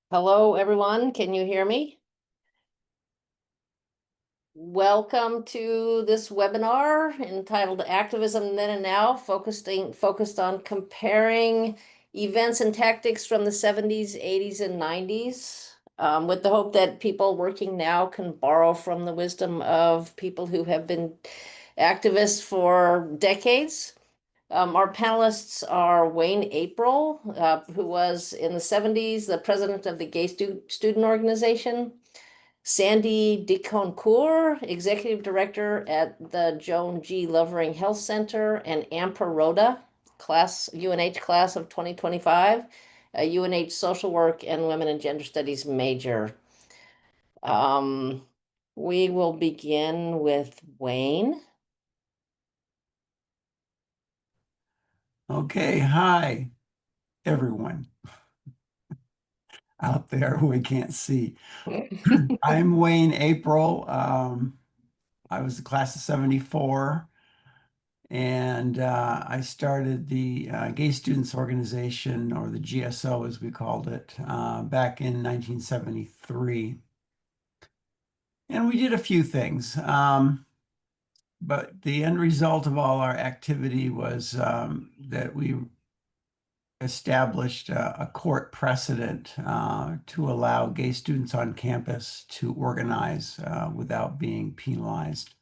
Hello, everyone. Can you hear me? Welcome to this webinar entitled Activism Then and Now, focused on comparing events and tactics from the 70s, 80s, and 90s, with the hope that people working now can borrow from the wisdom of people who have been activists for decades. Our panelists are Wayne April, who was in the 70s the president of the Gay Student Organization, Sandy DeConcourt, executive director at the Joan G. Lovering Health Center, and Amber Rhoda, UNH class of 2025, a UNH social work and women and gender studies major. Um, we will begin with Wayne. Okay, hi, everyone out there who I can't see. I'm Wayne April. I was the class of 74, and I started the Gay Students Organization, or the GSO as we called it, back in 1973. And we did a few things, but the end result of all our activity was that we established a court precedent to allow gay students on campus to organize without being penalized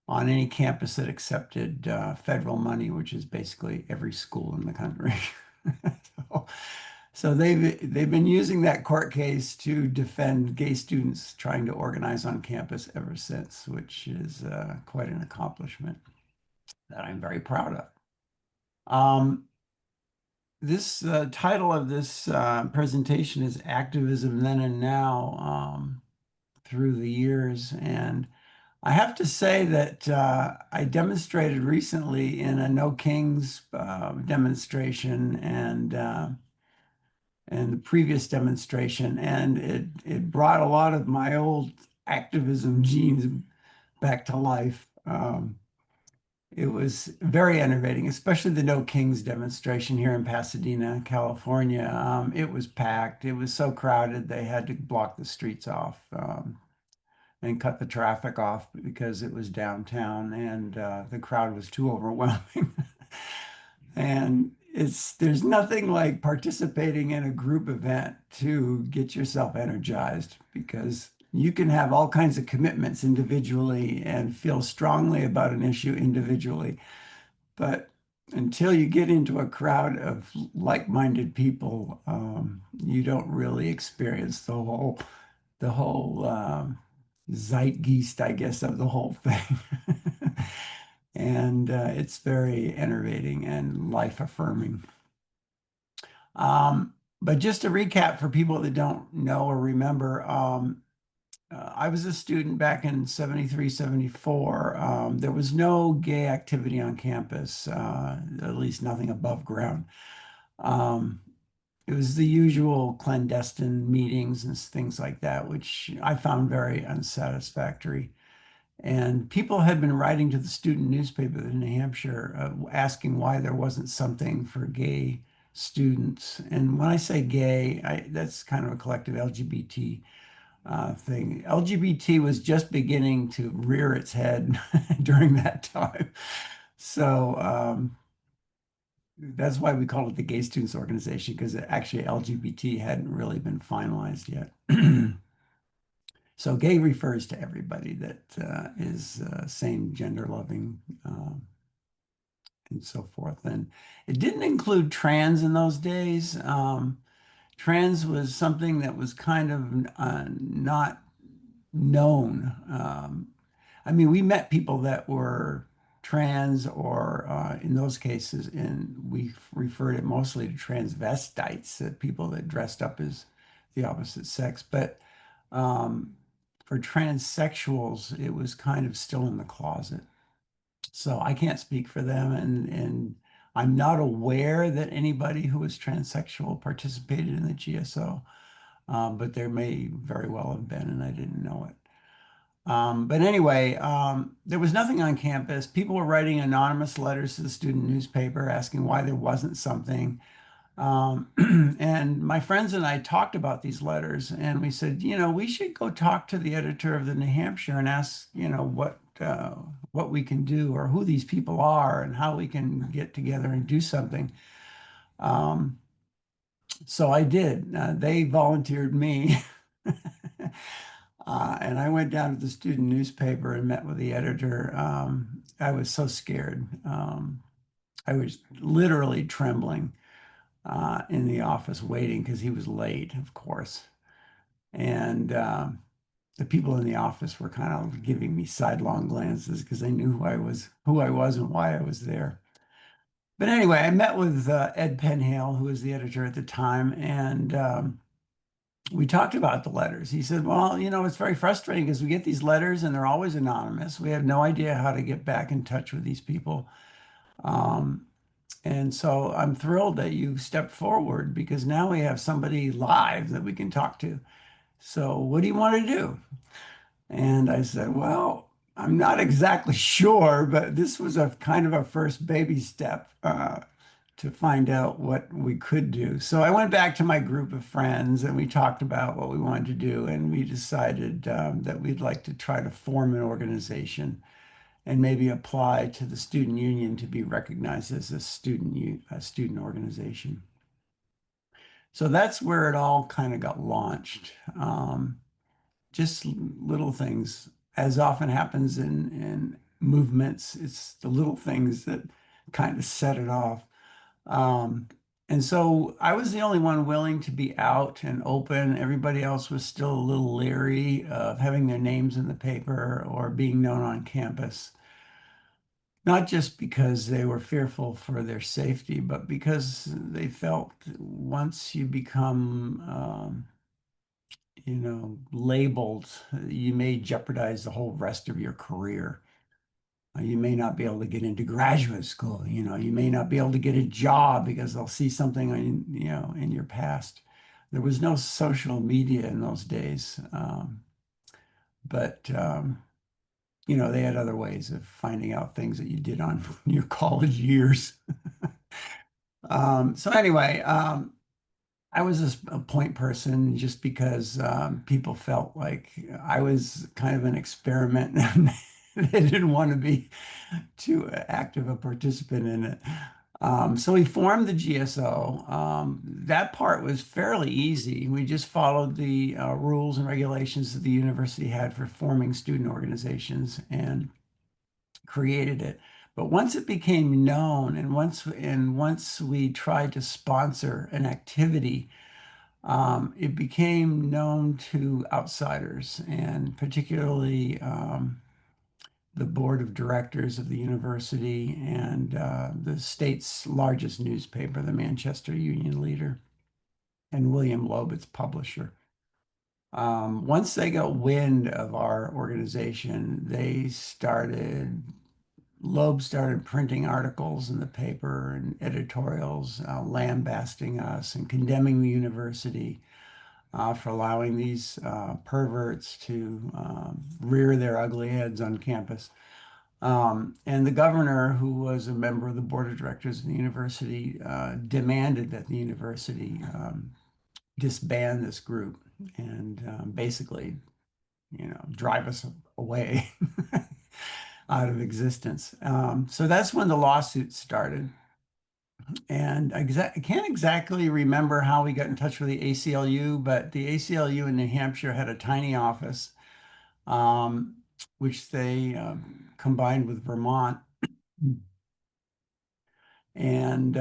on any campus that accepted federal money, which is basically every school in the country. so, so they've been using that court case to defend gay students trying to organize on campus ever since, which is quite an accomplishment that I'm very proud of. This title of this presentation is Activism Then and Now, through the years. And I have to say that I demonstrated recently in a No Kings demonstration and the previous demonstration, and it brought a lot of my old activism genes back to life. It was very enervating, especially the No Kings demonstration here in Pasadena, California. It was packed. It was so crowded they had to block the streets off and cut the traffic off because it was downtown and the crowd was too overwhelming. And there's nothing like participating in a group event to get yourself energized because you can have all kinds of commitments individually and feel strongly about an issue individually. But until you get into a crowd of like-minded people, you don't really experience the whole zeitgeist, I guess, of the whole thing. And it's very enervating and life affirming. But just to recap for people that don't know or remember, I was a student back in 73, 74. There was no gay activity on campus, at least nothing above ground. Um, it was the usual clandestine meetings and things like that, which I found very unsatisfactory. And people had been writing to the student newspaper in New Hampshire asking why there wasn't something for gay students. And when I say gay, that's kind of a collective LGBT thing. LGBT was just beginning to rear its head during that time. So that's why we called it the Gay Students Organization, because actually LGBT hadn't really been finalized yet. So gay refers to everybody that is same gender loving and so forth. And it didn't include trans in those days. Trans was something that was kind of not known. I mean, we met people that were trans or in those cases, and we referred it mostly to transvestites, people that dressed up as the opposite sex. But um, for transsexuals, it was kind of still in the closet. So I can't speak for them, and I'm not aware that anybody who was transsexual participated in the GSO, but there may very well have been, and I didn't know it. But anyway, there was nothing on campus. People were writing anonymous letters to the student newspaper asking why there wasn't something. Um, and my friends and I talked about these letters, and we said, we should go talk to the editor of the New Hampshire and ask, what we can do or who these people are and how we can get together and do something. Um, so I did. They volunteered me. And I went down to the student newspaper and met with the editor. I was so scared. I was literally trembling in the office waiting because he was late, of course. And the people in the office were kind of giving me sidelong glances because they knew who I was and why I was there. But anyway, I met with Ed Penhale, who was the editor at the time, and we talked about the letters. He said, well, it's very frustrating because we get these letters and they're always anonymous. We have no idea how to get back in touch with these people. Um, and so I'm thrilled that you stepped forward because now we have somebody live that we can talk to. So what do you want to do? And I said, well, I'm not exactly sure, but this was a kind of a first baby step to find out what we could do. So I went back to my group of friends and we talked about what we wanted to do. And we decided that we'd like to try to form an organization and maybe apply to the student union to be recognized as a student organization. So that's where it all kind of got launched. Just little things, as often happens in movements. It's the little things that kind of set it off. Um, and so I was the only one willing to be out and open. Everybody else was still a little leery of having their names in the paper or being known on campus. Not just because they were fearful for their safety, but because they felt once you become, labeled, you may jeopardize the whole rest of your career. You may not be able to get into graduate school. You may not be able to get a job because they'll see something in your past. There was no social media in those days, but they had other ways of finding out things that you did on your college years. So anyway, I was a point person just because people felt like I was kind of an experiment and they didn't want to be too active a participant in it. So we formed the GSO. That part was fairly easy. We just followed the rules and regulations that the university had for forming student organizations and created it. But once it became known and once we tried to sponsor an activity, it became known to outsiders and particularly the board of directors of the university and the state's largest newspaper, the Manchester Union Leader, and William Loeb, its publisher. Once they got wind of our organization, Loeb started printing articles in the paper and editorials, lambasting us and condemning the university for allowing these perverts to rear their ugly heads on campus. And the governor, who was a member of the board of directors of the university, demanded that the university disband this group and basically, drive us away out of existence. So that's when the lawsuit started. And I can't exactly remember how we got in touch with the ACLU, but the ACLU in New Hampshire had a tiny office, um, which they combined with Vermont. And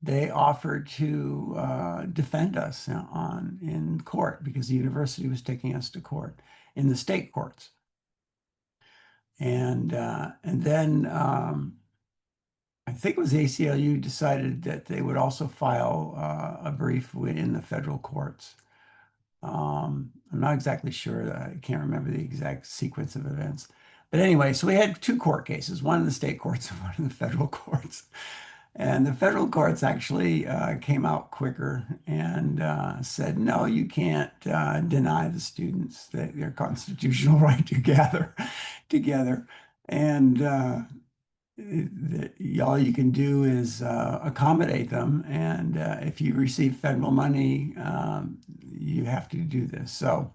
they offered to defend us in court because the university was taking us to court in the state courts. And then I think it was ACLU decided that they would also file a brief in the federal courts. I'm not exactly sure. I can't remember the exact sequence of events. But anyway, so we had two court cases, one in the state courts and one in the federal courts. And the federal courts actually came out quicker and said, no, you can't deny the students their constitutional right to gather together. And all you can do is accommodate them, and if you receive federal money, you have to do this. So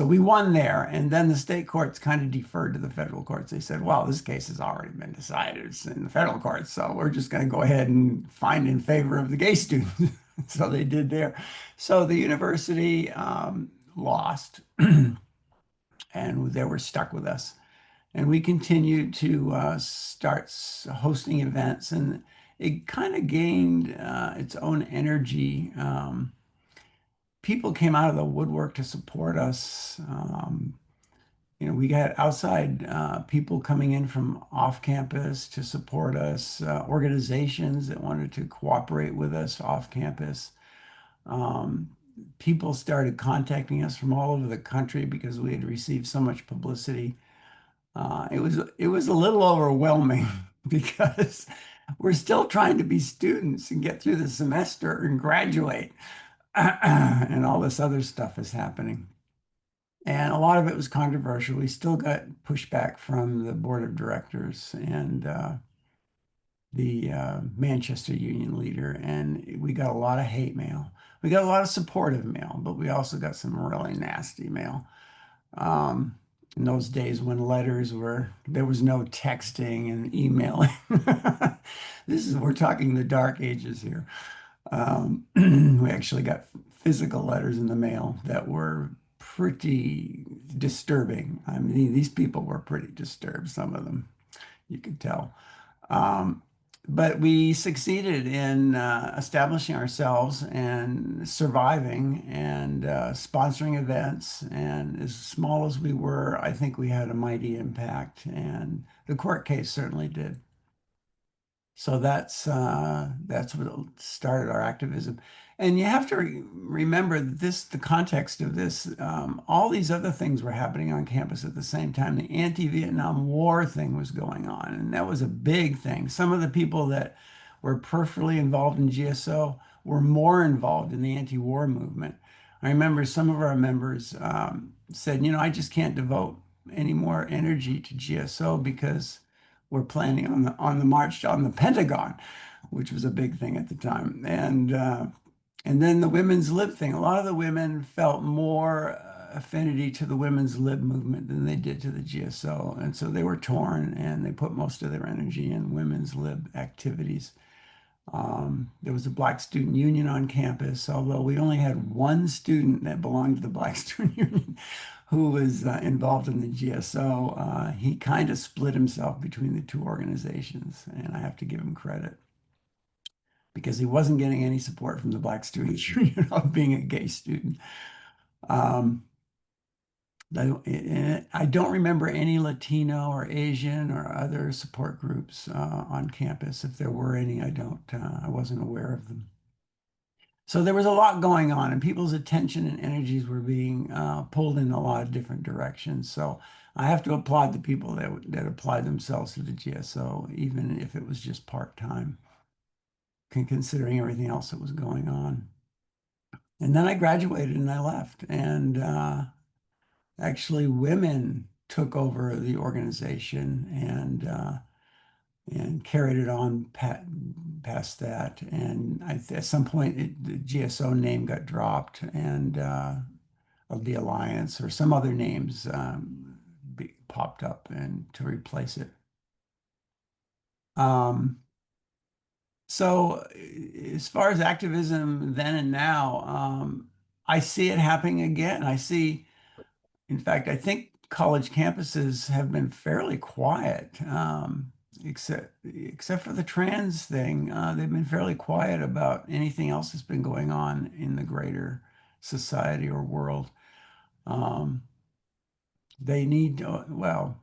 we won there, and then the state courts kind of deferred to the federal courts. They said, "Well, this case has already been decided. It's in the federal courts, so we're just going to go ahead and find in favor of the gay students." So they did there. So the university lost, and they were stuck with us. And we continued to start hosting events, and it kind of gained its own energy. People came out of the woodwork to support us. We got outside people coming in from off campus to support us, organizations that wanted to cooperate with us off campus. Um, People started contacting us from all over the country because we had received so much publicity. It was a little overwhelming because we're still trying to be students and get through the semester and graduate, and all this other stuff is happening. And a lot of it was controversial. We still got pushback from the board of directors and the Manchester Union leader, and we got a lot of hate mail. We got a lot of supportive mail, but we also got some really nasty mail. Um, in those days when there was no texting and emailing. We're talking the dark ages here. We actually got physical letters in the mail that were pretty disturbing. I mean, these people were pretty disturbed, some of them, you could tell. Um, but we succeeded in establishing ourselves and surviving and sponsoring events. And as small as we were, I think we had a mighty impact. And the court case certainly did. So that's what started our activism. And you have to remember that the context of this, all these other things were happening on campus at the same time. The anti-Vietnam War thing was going on, and that was a big thing. Some of the people that were peripherally involved in GSO were more involved in the anti-war movement. I remember some of our members said, I just can't devote any more energy to GSO because we're planning on the march on the Pentagon, which was a big thing at the time. And then the women's lib thing. A lot of the women felt more affinity to the women's lib movement than they did to the GSO. And so they were torn and they put most of their energy in women's lib activities. There was a Black Student Union on campus, although we only had one student that belonged to the Black Student Union who was involved in the GSO. He kind of split himself between the two organizations, and I have to give him credit because he wasn't getting any support from the Black Student Union of being a gay student. Um, I don't remember any Latino or Asian or other support groups on campus. If there were any, I wasn't aware of them. So there was a lot going on, and people's attention and energies were being pulled in a lot of different directions. So I have to applaud the people that applied themselves to the GSO, even if it was just part-time, considering everything else that was going on. And then I graduated and I left, and actually women took over the organization and carried it on past that. And at some point, the GSO name got dropped, and of the Alliance or some other names popped up and to replace it. Um, so as far as activism then and now, I see it happening again. In fact, I think college campuses have been fairly quiet, except for the trans thing. They've been fairly quiet about anything else that's been going on in the greater society or world. Um, they need, well,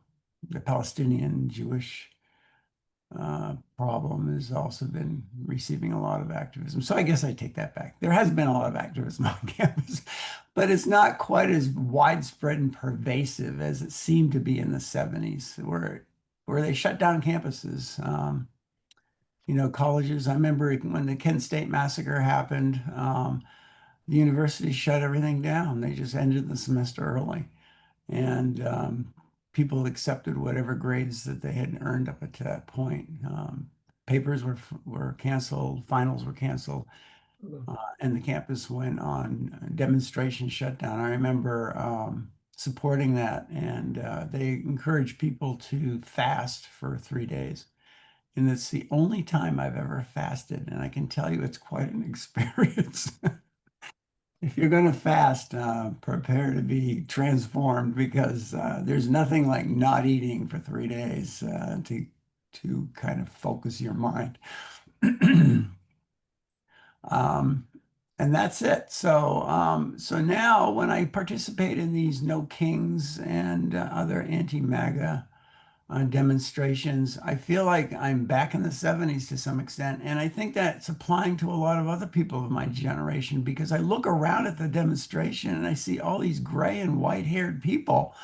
the Palestinian Jewish problem has also been receiving a lot of activism. So I guess I take that back. There has been a lot of activism on campus, but it's not quite as widespread and pervasive as it seemed to be in the 70's, where they shut down campuses. Colleges. I remember when the Kent State massacre happened, the university shut everything down. They just ended the semester early. And people accepted whatever grades that they had earned up to that point. Papers were canceled, finals were canceled, and the campus went on demonstration shutdown. I remember supporting that, and they encouraged people to fast for 3 days. And it's the only time I've ever fasted, and I can tell you it's quite an experience. If you're going to fast, prepare to be transformed because there's nothing like not eating for 3 days to kind of focus your mind. Um, and that's it. So now when I participate in these No Kings and other anti-MAGA demonstrations, I feel like I'm back in the 70's to some extent. And I think that's applying to a lot of other people of my generation because I look around at the demonstration and I see all these gray and white haired people,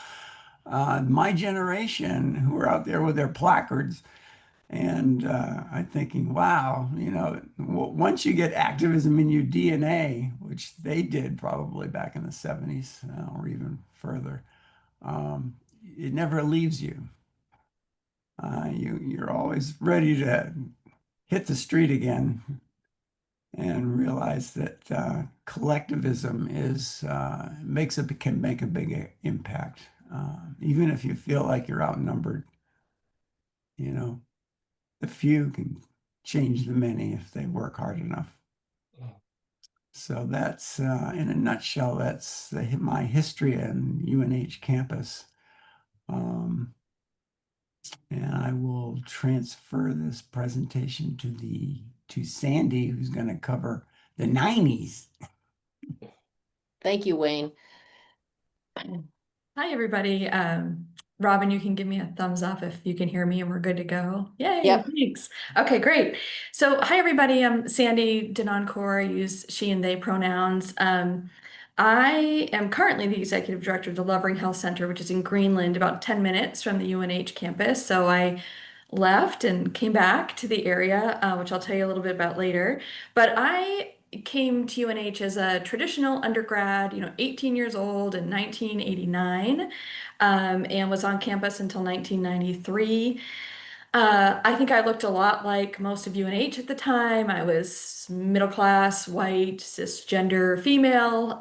my generation, who are out there with their placards. And I'm thinking, wow, once you get activism in your DNA, which they did probably back in the 70's or even further, it never leaves you. You're always ready to hit the street again and realize that collectivism can make a big impact, even if you feel like you're outnumbered. You know, the few can change the many if they work hard enough. So that's, in a nutshell, that's my history in UNH campus. And I will transfer this presentation to Sandy, who's going to cover the 90's. Thank you, Wayne. Hi, everybody. Robin, you can give me a thumbs up if you can hear me and we're good to go. Yay, Yep. thanks. Okay, great. So hi, everybody. I'm Sandy Denoncourt. I use she and they pronouns. I am currently the executive director of the Lovering Health Center, which is in Greenland, about 10 minutes from the UNH campus. So I left and came back to the area, which I'll tell you a little bit about later. But I came to UNH as a traditional undergrad, 18 years old in 1989, and was on campus until 1993. I think I looked a lot like most of UNH at the time. I was middle class, white, cisgender, female.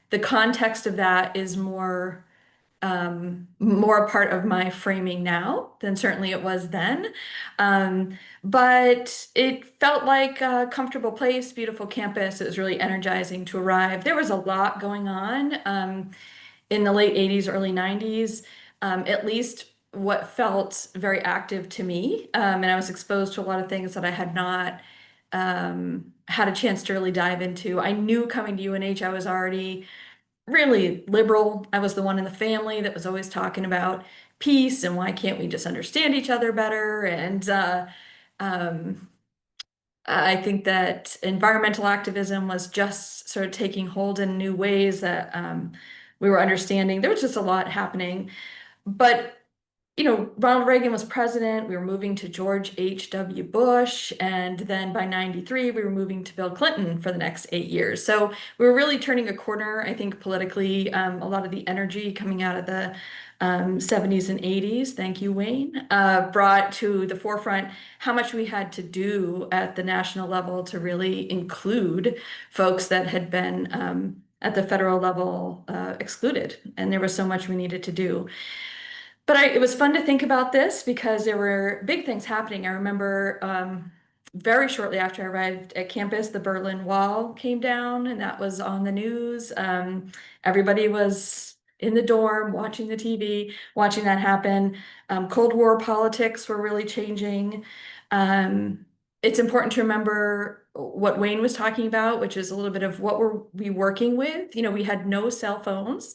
The context of that is more a part of my framing now than certainly it was then. But it felt like a comfortable place, beautiful campus. It was really energizing to arrive. There was a lot going on in the late 80's, early 90's, at least what felt very active to me. And I was exposed to a lot of things that I had not had a chance to really dive into. I knew coming to UNH, I was already really liberal. I was the one in the family that was always talking about peace and why can't we just understand each other better. And um, I think that environmental activism was just sort of taking hold in new ways that we were understanding. There was just a lot happening. But Ronald Reagan was president. We were moving to George H.W. Bush. And then by 93, we were moving to Bill Clinton for the next 8 years. So we were really turning a corner, I think, politically. A lot of the energy coming out of the 70's and 80's, thank you, Wayne, brought to the forefront how much we had to do at the national level to really include folks that had been at the federal level excluded. And there was so much we needed to do. But it was fun to think about this because there were big things happening. I remember very shortly after I arrived at campus, the Berlin Wall came down, and that was on the news. Everybody was in the dorm watching the TV, watching that happen. Cold War politics were really changing. It's important to remember what Wayne was talking about, which is a little bit of what were we working with. We had no cell phones.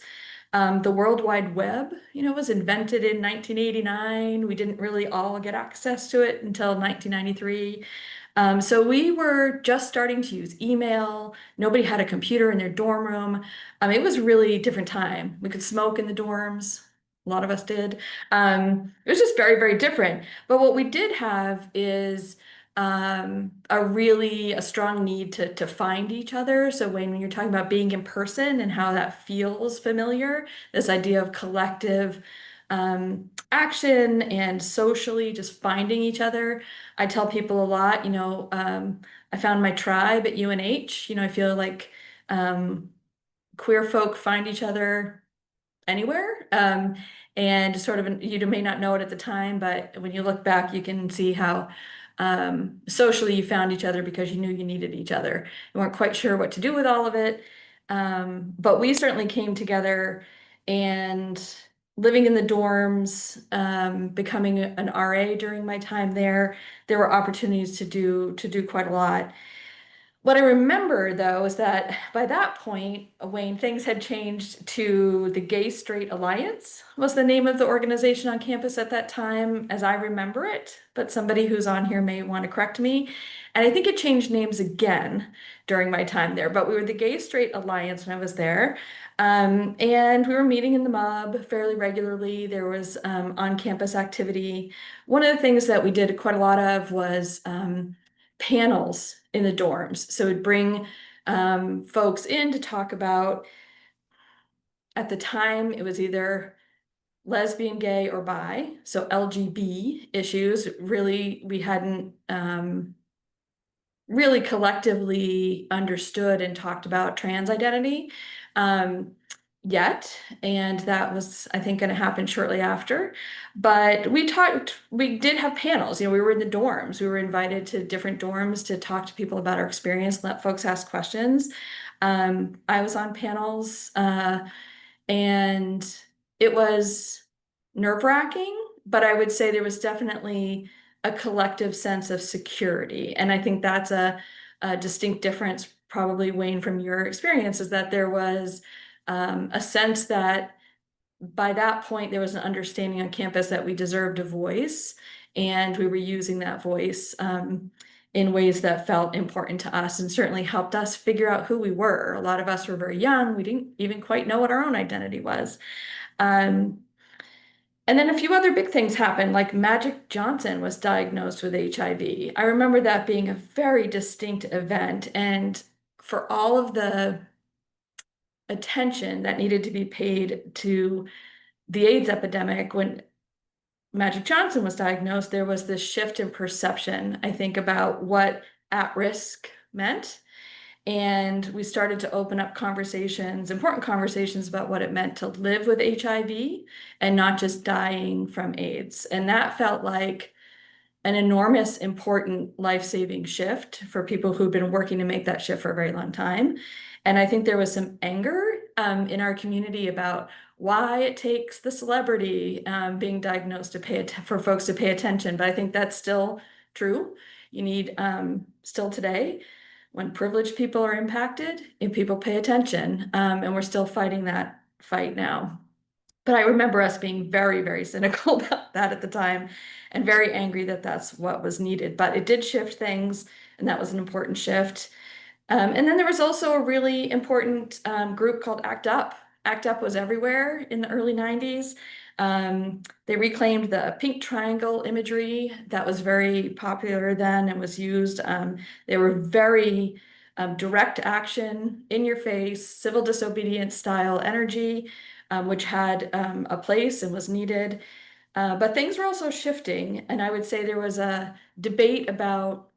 The World Wide Web, was invented in 1989. We didn't really all get access to it until 1993. So we were just starting to use email. Nobody had a computer in their dorm room. It was really a different time. We could smoke in the dorms. A lot of us did. It was just very, very different. But what we did have is a strong need to find each other. So when you're talking about being in person and how that feels familiar, this idea of collective action and socially just finding each other. I tell people a lot, I found my tribe at UNH. I feel like queer folk find each other anywhere. And sort of, you may not know it at the time, but when you look back, you can see how socially you found each other because you knew you needed each other. You weren't quite sure what to do with all of it. But we certainly came together, and living in the dorms, becoming an RA during my time there were opportunities to do quite a lot. What I remember, though, is that by that point, Wayne, things had changed to the Gay Straight Alliance was the name of the organization on campus at that time, as I remember it. But somebody who's on here may want to correct me. And I think it changed names again during my time there. But we were the Gay Straight Alliance when I was there. And we were meeting in the MUB fairly regularly. There was on-campus activity. One of the things that we did quite a lot of was panels in the dorms. So we'd bring folks in to talk about, at the time, it was either lesbian, gay, or bi. So LGB issues, really, we hadn't really collectively understood and talked about trans identity yet. And that was, I think, going to happen shortly after. But we did have panels. We were in the dorms. We were invited to different dorms to talk to people about our experience, let folks ask questions. I was on panels, and it was nerve-wracking, but I would say there was definitely a collective sense of security. And I think that's a distinct difference, probably, Wayne, from your experience, is that there was a sense that by that point there was an understanding on campus that we deserved a voice, and we were using that voice in ways that felt important to us and certainly helped us figure out who we were. A lot of us were very young. We didn't even quite know what our own identity was. And then a few other big things happened, like Magic Johnson was diagnosed with HIV. I remember that being a very distinct event, and for all of the attention that needed to be paid to the AIDS epidemic, when Magic Johnson was diagnosed, there was this shift in perception, I think, about what at risk meant. And we started to open up conversations, important conversations, about what it meant to live with HIV and not just dying from AIDS. And that felt like an enormous, important, life-saving shift for people who've been working to make that shift for a very long time. And I think there was some anger in our community about why it takes the celebrity being diagnosed to for folks to pay attention. But I think that's still true. You need still today, when privileged people are impacted, and people pay attention, and we're still fighting that fight now. But I remember us being very, very cynical about that at the time, and very angry that that's what was needed. But it did shift things, and that was an important shift. And then there was also a really important group called ACT UP. ACT UP was everywhere in the early 90's. They reclaimed the pink triangle imagery that was very popular then and was used. They were very direct action, in your face, civil disobedience style energy, which had a place and was needed. But things were also shifting, and I would say there was a debate about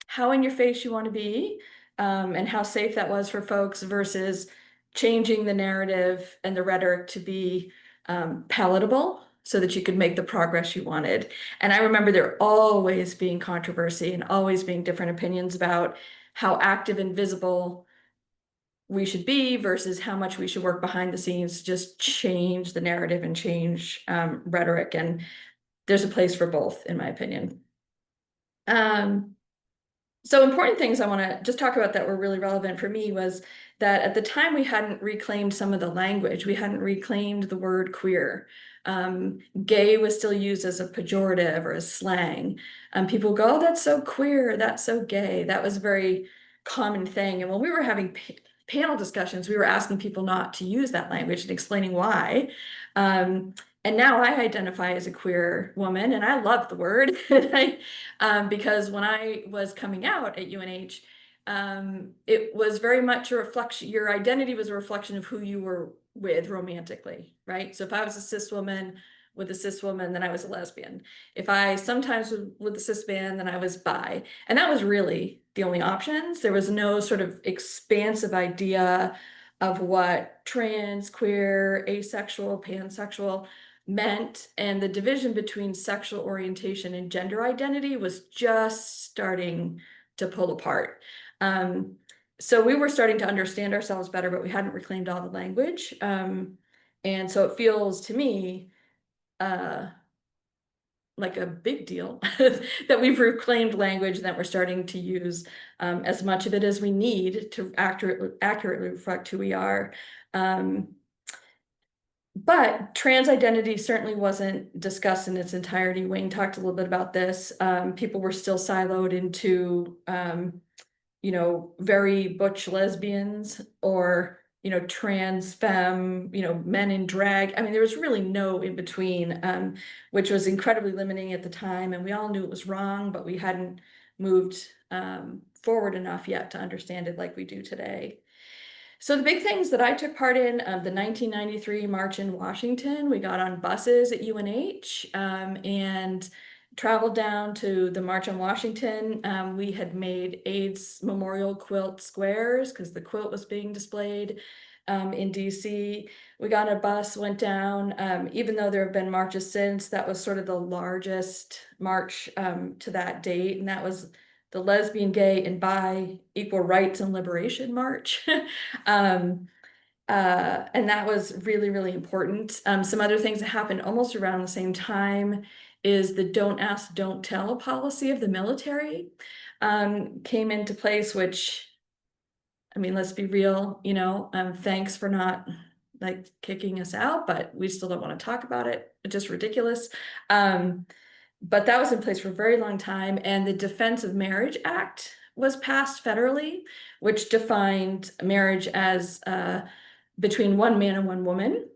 how in your face you want to be, and how safe that was for folks, versus changing the narrative and the rhetoric to be palatable so that you could make the progress you wanted. And I remember there always being controversy and always being different opinions about how active and visible we should be versus how much we should work behind the scenes to just change the narrative and change rhetoric. And there's a place for both, in my opinion. So important things I want to just talk about that were really relevant for me was that at the time we hadn't reclaimed some of the language. We hadn't reclaimed the word queer. Gay was still used as a pejorative or as slang. People go, oh, that's so queer, that's so gay. That was a very common thing. And when we were having panel discussions, we were asking people not to use that language and explaining why. And now I identify as a queer woman, and I love the word. Because when I was coming out at UNH, it was very much a reflection, your identity was a reflection of who you were with romantically, right? So if I was a cis woman with a cis woman, then I was a lesbian. If I sometimes was with a cis man, then I was bi. And that was really the only options. There was no sort of expansive idea of what trans, queer, asexual, pansexual meant. And the division between sexual orientation and gender identity was just starting to pull apart. So we were starting to understand ourselves better, but we hadn't reclaimed all the language. And so it feels to me like a big deal that we've reclaimed language and that we're starting to use as much of it as we need to accurately reflect who we are. But trans identity certainly wasn't discussed in its entirety. Wayne talked a little bit about this. People were still siloed into very butch lesbians or, trans femme, men in drag. I mean, there was really no in between, which was incredibly limiting at the time. And we all knew it was wrong, but we hadn't moved forward enough yet to understand it like we do today. So the big things that I took part in, the 1993 March in Washington, we got on buses at UNH and traveled down to the March on Washington. We had made AIDS memorial quilt squares because the quilt was being displayed in DC. We got a bus, went down, even though there have been marches since, that was sort of the largest march to that date. And that was the Lesbian, Gay, and Bi Equal Rights and Liberation March. And that was really, really important. Some other things that happened almost around the same time is the don't ask, don't tell policy of the military came into place, which, I mean, let's be real, thanks for not like kicking us out, but we still don't want to talk about it. It's just ridiculous. But that was in place for a very long time. And the Defense of Marriage Act was passed federally, which defined marriage as between one man and one woman.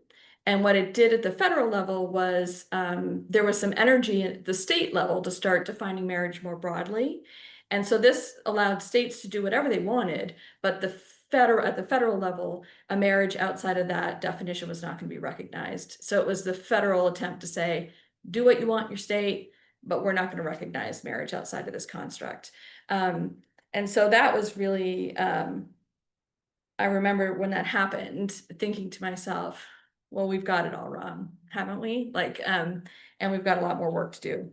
And what it did at the federal level was there was some energy at the state level to start defining marriage more broadly. And so this allowed states to do whatever they wanted, but at the federal level, a marriage outside of that definition was not going to be recognized. So it was the federal attempt to say, do what you want in your state, but we're not going to recognize marriage outside of this construct. And so that was really, I remember when that happened, thinking to myself, well, we've got it all wrong, haven't we? And we've got a lot more work to do.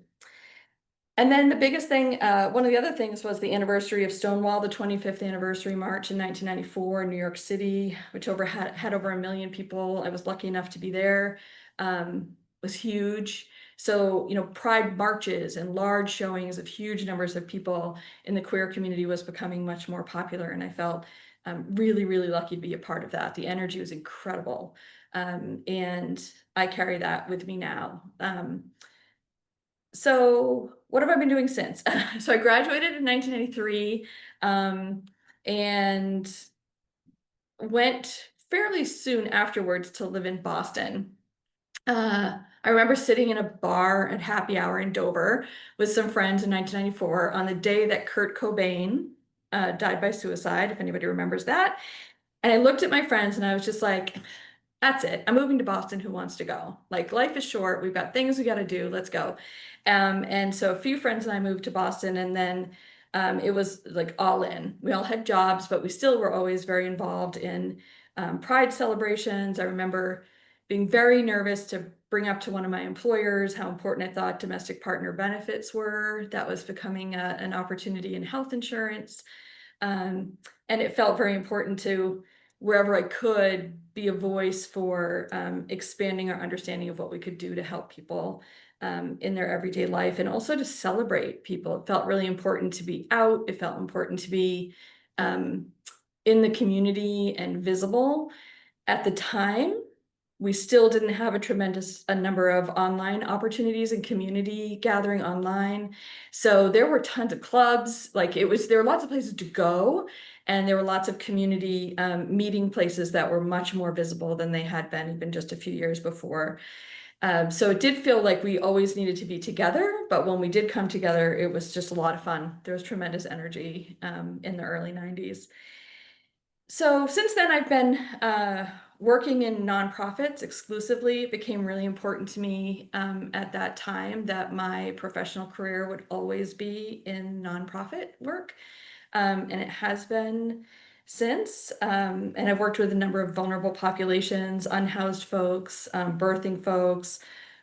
And then the biggest thing, one of the other things was the anniversary of Stonewall, the 25th anniversary march in 1994 in New York City, which had over 1 million people. I was lucky enough to be there. It was huge. So, pride marches and large showings of huge numbers of people in the queer community was becoming much more popular. And I felt really, really lucky to be a part of that. The energy was incredible. And I carry that with me now. So what have I been doing since? So I graduated in 1993 and went fairly soon afterwards to live in Boston. I remember sitting in a bar at happy hour in Dover with some friends in 1994 on the day that Kurt Cobain died by suicide, if anybody remembers that. And I looked at my friends and I was just like, that's it. I'm moving to Boston. Who wants to go? Like, life is short. We've got things we got to do. Let's go. And so a few friends and I moved to Boston, and then it was like all in. We all had jobs, but we still were always very involved in Pride celebrations. I remember being very nervous to bring up to one of my employers how important I thought domestic partner benefits were. That was becoming an opportunity in health insurance. And it felt very important to, wherever I could, be a voice for expanding our understanding of what we could do to help people in their everyday life, and also to celebrate people. It felt really important to be out. It felt important to be in the community and visible. At the time, we still didn't have a number of online opportunities and community gathering online. So there were tons of clubs, there were lots of places to go, and there were lots of community meeting places that were much more visible than they had been even just a few years before. So it did feel like we always needed to be together, but when we did come together, it was just a lot of fun. There was tremendous energy in the early 90s. So since then, I've been working in nonprofits exclusively became really important to me at that time, that my professional career would always be in nonprofit work. And it has been since. And I've worked with a number of vulnerable populations, unhoused folks, birthing folks,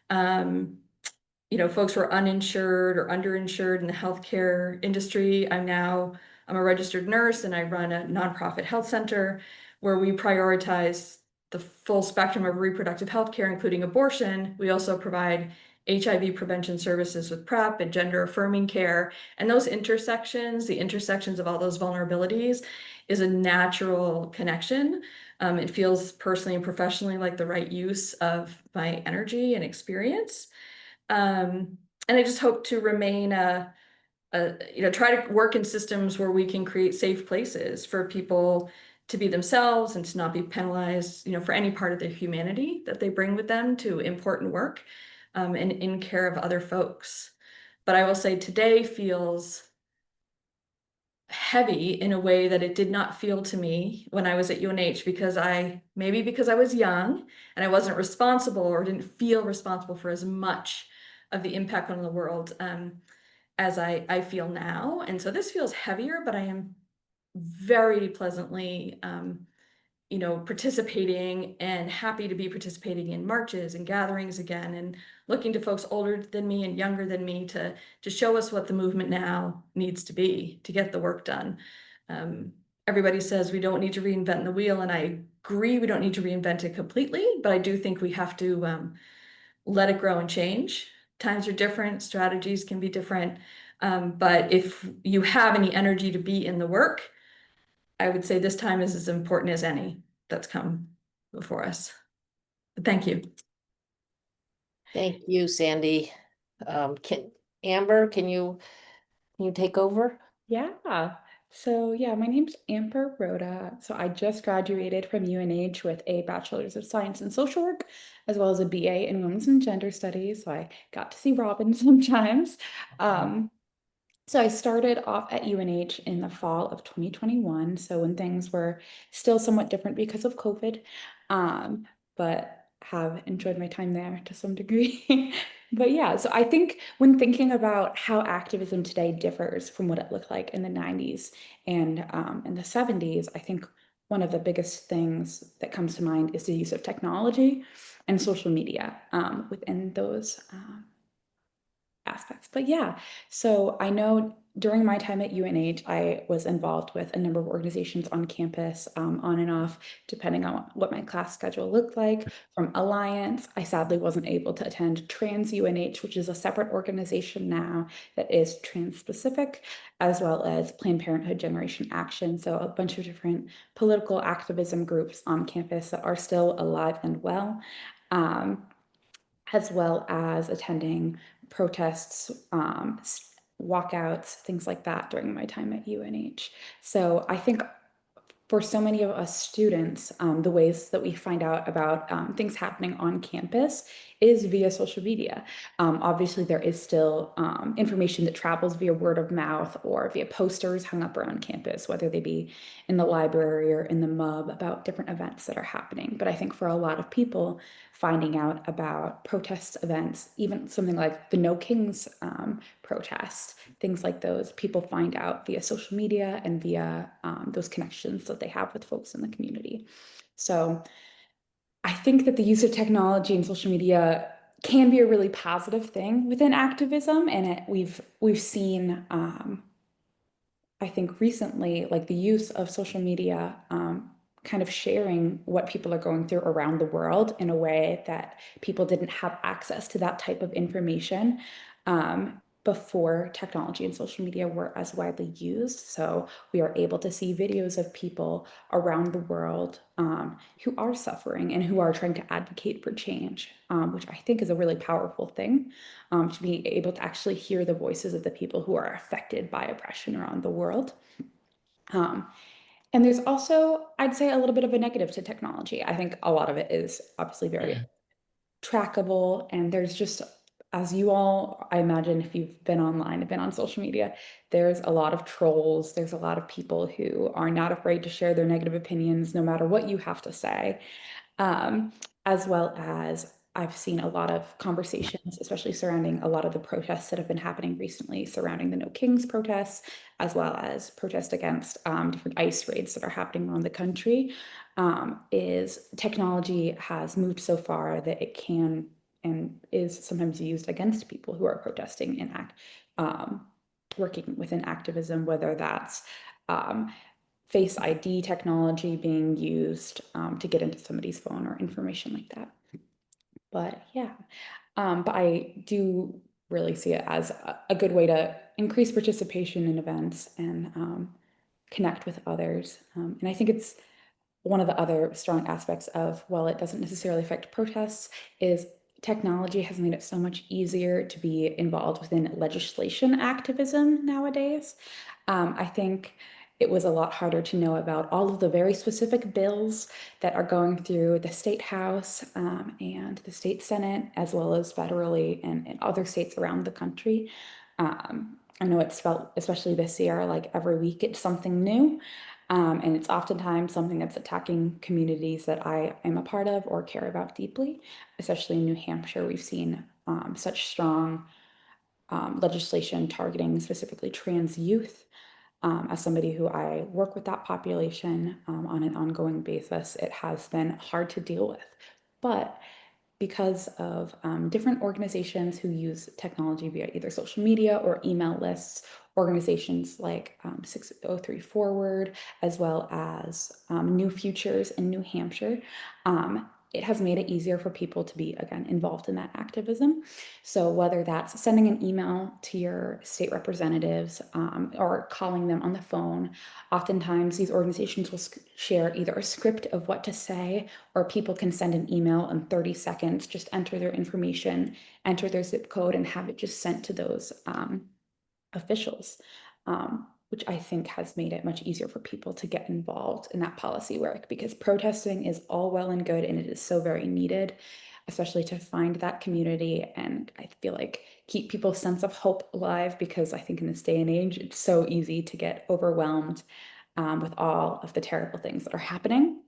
folks who are uninsured or underinsured in the healthcare industry. I'm a registered nurse, and I run a nonprofit health center where we prioritize the full spectrum of reproductive health care, including abortion. We also provide HIV prevention services with PrEP and gender affirming care. And those intersections, the intersections of all those vulnerabilities, is a natural connection. It feels personally and professionally like the right use of my energy and experience. And I just hope to remain try to work in systems where we can create safe places for people to be themselves and to not be penalized, for any part of their humanity that they bring with them to important work, and in care of other folks. But I will say today feels heavy in a way that it did not feel to me when I was at UNH, because maybe because I was young and I wasn't responsible or didn't feel responsible for as much of the impact on the world as I feel now. And so this feels heavier, but I am very pleasantly participating and happy to be participating in marches and gatherings again, and looking to folks older than me and younger than me to show us what the movement now needs to be to get the work done. Everybody says we don't need to reinvent the wheel, and I agree we don't need to reinvent it completely, but I do think we have to let it grow and change. Times are different, strategies can be different, but if you have any energy to be in the work, I would say this time is as important as any that's come before us. But thank you. Thank you, Sandy. Amber, can you take over? Yeah. So yeah, my name's Amber Rhoda. So I just graduated from UNH with a Bachelor's of Science in Social Work, as well as a BA in Women's and Gender Studies. So I got to see Robin sometimes. So I started off at UNH in the fall of 2021. So when things were still somewhat different because of COVID, but have enjoyed my time there to some degree. But yeah, so I think when thinking about how activism today differs from what it looked like in the 90's and in the 70's, I think one of the biggest things that comes to mind is the use of technology and social media within those aspects. But yeah, so I know during my time at UNH, I was involved with a number of organizations on campus, on and off, depending on what my class schedule looked like. From Alliance, I sadly wasn't able to attend Trans UNH, which is a separate organization now that is trans specific, as well as Planned Parenthood Generation Action. So a bunch of different political activism groups on campus that are still alive and well. As well as attending protests, walkouts, things like that during my time at UNH. So I think for so many of us students, the ways that we find out about things happening on campus is via social media. Obviously, there is still information that travels via word of mouth or via posters hung up around campus, whether they be in the library or in the MUB, about different events that are happening. But I think for a lot of people, finding out about protest events, even something like the No Kings protest, things like those, people find out via social media and via those connections that they have with folks in the community. So I think that the use of technology and social media can be a really positive thing within activism, and we've seen I think recently, like the use of social media, kind of sharing what people are going through around the world in a way that people didn't have access to that type of information before technology and social media were as widely used. So we are able to see videos of people around the world who are suffering and who are trying to advocate for change, which I think is a really powerful thing, to be able to actually hear the voices of the people who are affected by oppression around the world. And there's also, I'd say, a little bit of a negative to technology. I think a lot of it is obviously very trackable, and there's just, as you all, I imagine if you've been online, been on social media, there's a lot of trolls, there's a lot of people who are not afraid to share their negative opinions no matter what you have to say. as well as I've seen a lot of conversations, especially surrounding a lot of the protests that have been happening recently surrounding the No Kings protests, as well as protests against different ICE raids that are happening around the country, is technology has moved so far that it can and is sometimes used against people who are protesting and working within activism, whether that's Face ID technology being used to get into somebody's phone or information like that. But yeah, but I do really see it as a good way to increase participation in events and connect with others. And I think it's one of the other strong aspects of, while it doesn't necessarily affect protests, is technology has made it so much easier to be involved within legislation activism nowadays. I think it was a lot harder to know about all of the very specific bills that are going through the state house and the state senate, as well as federally and other states around the country. I know it's felt, especially this year, like every week it's something new. And it's oftentimes something that's attacking communities that I am a part of or care about deeply. Especially in New Hampshire, we've seen such strong legislation targeting specifically trans youth. As somebody who I work with that population on an ongoing basis, it has been hard to deal with. But because of different organizations who use technology via either social media or email lists, organizations like 603 Forward, as well as New Futures in New Hampshire, it has made it easier for people to be, again, involved in that activism. So whether that's sending an email to your state representatives or calling them on the phone, oftentimes these organizations will share either a script of what to say, or people can send an email in 30 seconds, just enter their information, enter their zip code, and have it just sent to those officials, which I think has made it much easier for people to get involved in that policy work, because protesting is all well and good and it is so very needed, especially to find that community and I feel like keep people's sense of hope alive, because I think in this day and age, it's so easy to get overwhelmed with all of the terrible things that are happening.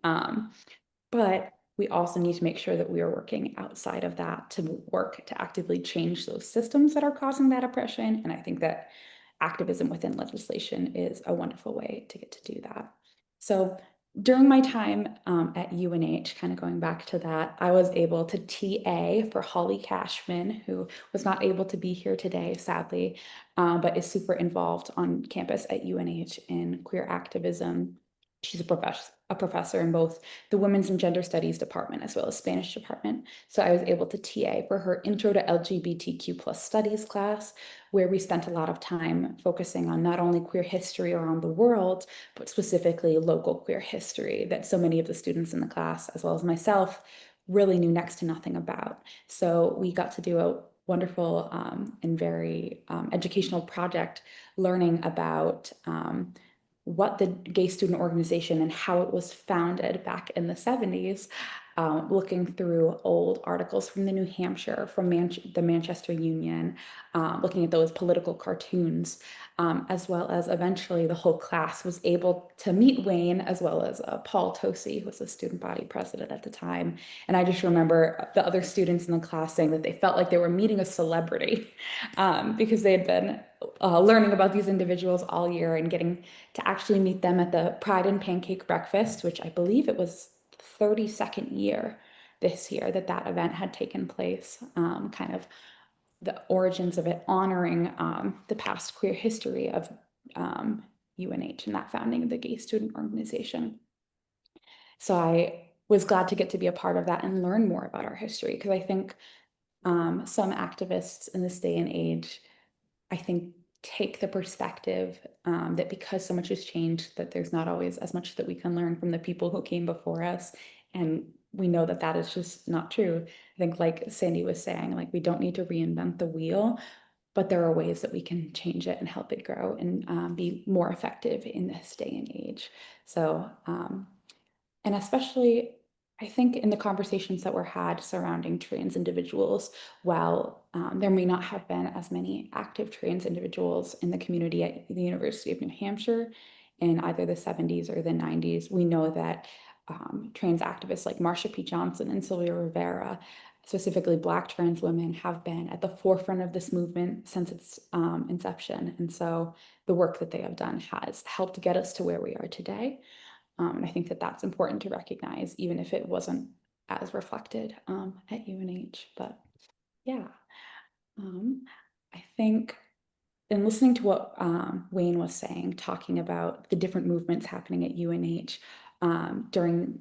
But we also need to make sure that we are working outside of that to work to actively change those systems that are causing that oppression. And I think that activism within legislation is a wonderful way to get to do that. So during my time at UNH, kind of going back to that, I was able to TA for Holly Cashman, who was not able to be here today, sadly, but is super involved on campus at UNH in queer activism. She's a professor in both the Women's and Gender Studies department as well as Spanish department. So I was able to TA for her Intro to LGBTQ plus Studies class, where we spent a lot of time focusing on not only queer history around the world, but specifically local queer history that so many of the students in the class, as well as myself, really knew next to nothing about. So we got to do a wonderful and very educational project learning about what the gay student organization and how it was founded back in the 70's, looking through old articles from the New Hampshire, from the Manchester Union, looking at those political cartoons, as well as eventually the whole class was able to meet Wayne, as well as Paul Tosi, who was the student body president at the time. And I just remember the other students in the class saying that they felt like they were meeting a celebrity because they had been learning about these individuals all year and getting to actually meet them at the Pride and Pancake Breakfast, which I believe it was 32nd year this year that event had taken place, kind of the origins of it honoring the past queer history of UNH and that founding of the gay student organization. So I was glad to get to be a part of that and learn more about our history, because I think some activists in this day and age, I think, take the perspective that because so much has changed, that there's not always as much that we can learn from the people who came before us. And we know that that is just not true. I think, like Sandy was saying, like, we don't need to reinvent the wheel, but there are ways that we can change it and help it grow and be more effective in this day and age. So, and especially, I think in the conversations that were had surrounding trans individuals, while there may not have been as many active trans individuals in the community at the University of New Hampshire in either the 70's or the 90's, we know that trans activists like Marsha P. Johnson and Sylvia Rivera, specifically Black trans women, have been at the forefront of this movement since its inception. And so the work that they have done has helped get us to where we are today. And I think that that's important to recognize, even if it wasn't as reflected at UNH. But yeah, I think in listening to what Wayne was saying, talking about the different movements happening at UNH during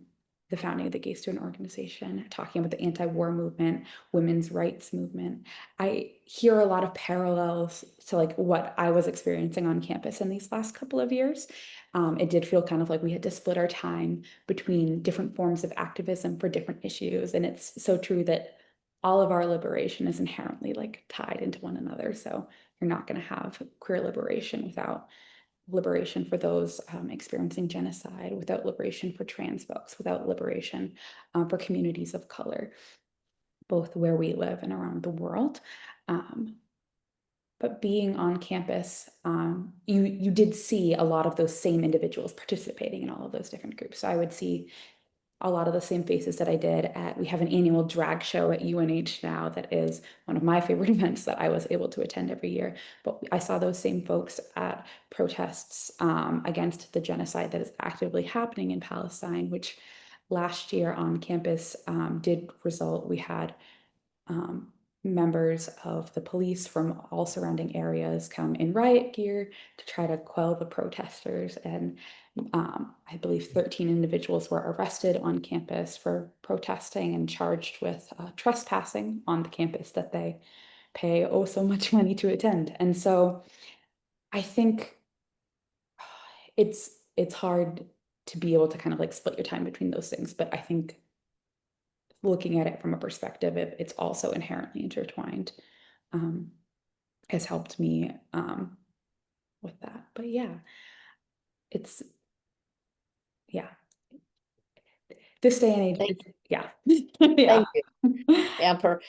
the founding of the Gay Student Organization, talking about the anti-war movement, women's rights movement, I hear a lot of parallels to like what I was experiencing on campus in these last couple of years. It did feel kind of like we had to split our time between different forms of activism for different issues. And it's so true that all of our liberation is inherently like tied into one another. So you're not going to have queer liberation without liberation for those experiencing genocide, without liberation for trans folks, without liberation for communities of color, both where we live and around the world. But being on campus, you did see a lot of those same individuals participating in all of those different groups. So I would see a lot of the same faces that I did we have an annual drag show at UNH now that is one of my favorite events that I was able to attend every year. But I saw those same folks at protests against the genocide that is actively happening in Palestine, which last year on campus did result, we had members of the police from all surrounding areas come in riot gear to try to quell the protesters. And I believe 13 individuals were arrested on campus for protesting and charged with trespassing on the campus that they pay oh so much money to attend. And so I think it's hard to be able to kind of like split your time between those things, but I think looking at it from a perspective, it's also inherently intertwined, has helped me with that. But yeah, yeah, this day and age, yeah. Yeah. Thank you, Amber.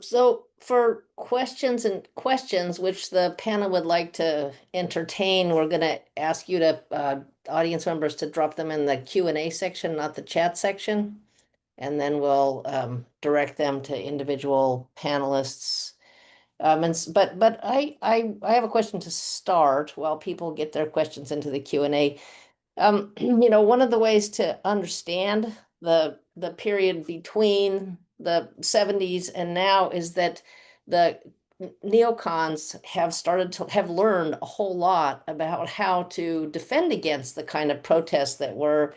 So for questions which the panel would like to entertain, we're going to ask you to, audience members, to drop them in the Q&A section, not the chat section. And then we'll direct them to individual panelists. But I have a question to start while people get their questions into the Q&A. One of the ways to understand the period between the 70s and now is that the neocons have learned a whole lot about how to defend against the kind of protests that were